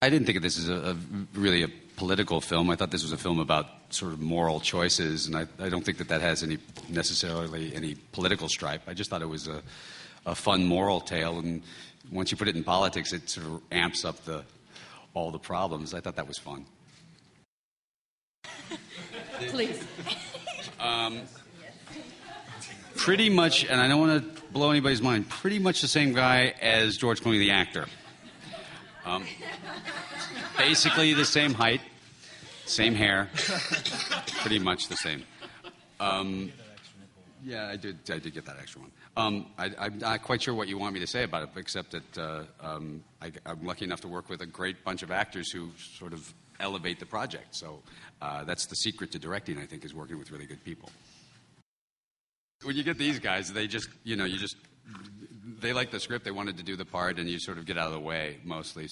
I didn't think of this as really a political film. I thought this was a film about sort of moral choices, and I don't think that has necessarily any political stripe. I just thought it was a fun moral tale, and once you put it in politics, it sort of amps up all the problems. I thought that was fun. Please. Pretty much, and I don't want to blow anybody's mind, pretty much the same guy as George Clooney, the actor. Basically the same height, same hair, pretty much the same. Yeah, I did get that extra one. I'm not quite sure what you want me to say about it, except that I'm lucky enough to work with a great bunch of actors who sort of elevate the project. So that's the secret to directing, I think, is working with really good people. When you get these guys, they just, they like the script, they wanted to do the part, and you sort of get out of the way, mostly.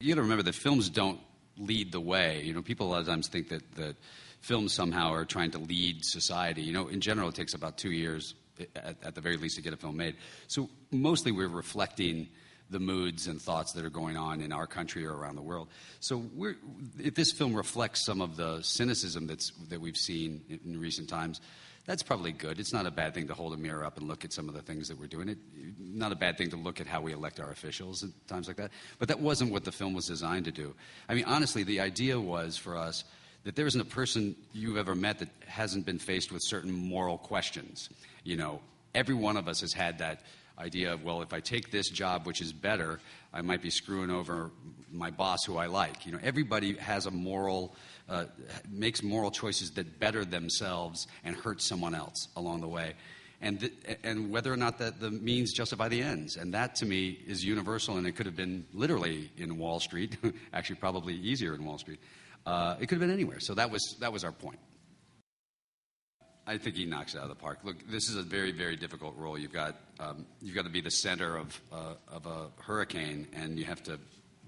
You got to remember that films don't lead the way. People a lot of times think that films somehow are trying to lead society. In general, it takes about 2 years, at the very least, to get a film made. So mostly we're reflecting the moods and thoughts that are going on in our country or around the world. So if this film reflects some of the cynicism that we've seen in recent times, that's probably good. It's not a bad thing to hold a mirror up and look at some of the things that we're doing. Not a bad thing to look at how we elect our officials at times like that. But that wasn't what the film was designed to do. I mean, honestly, the idea was for us that there isn't a person you've ever met that hasn't been faced with certain moral questions. Every one of us has had that idea of, well, if I take this job, which is better, I might be screwing over my boss who I like. Everybody has makes moral choices that better themselves and hurt someone else along the way. And whether or not the means justify the ends. And that, to me, is universal, and it could have been literally in Wall Street, actually probably easier in Wall Street. It could have been anywhere. So that was our point. I think he knocks it out of the park. Look, this is a very, very difficult role. You've got to be the center of a hurricane, and you have to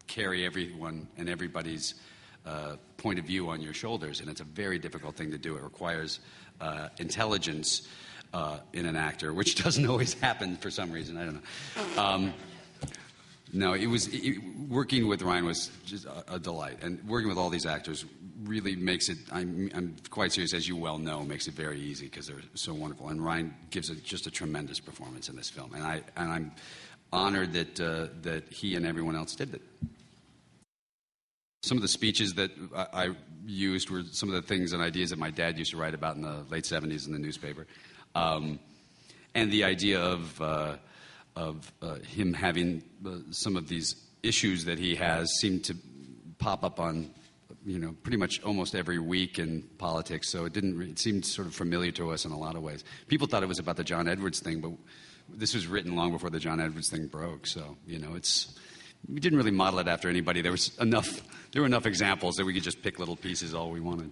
carry everyone and everybody's point of view on your shoulders, and it's a very difficult thing to do. It requires intelligence in an actor, which doesn't always happen for some reason. I don't know. No, working with Ryan was just a delight, and working with all these actors really makes it. I'm quite serious, as you well know, makes it very easy because they're so wonderful. And Ryan gives just a tremendous performance in this film, and I'm honored that he and everyone else did it. Some of the speeches that I used were some of the things and ideas that my dad used to write about in the late 70s in the newspaper, and the idea of him having some of these issues that he has seem to pop up on, pretty much almost every week in politics. So it seemed sort of familiar to us in a lot of ways. People thought it was about the John Edwards thing, but this was written long before the John Edwards thing broke. So, we didn't really model it after anybody. There were enough examples that we could just pick little pieces all we wanted,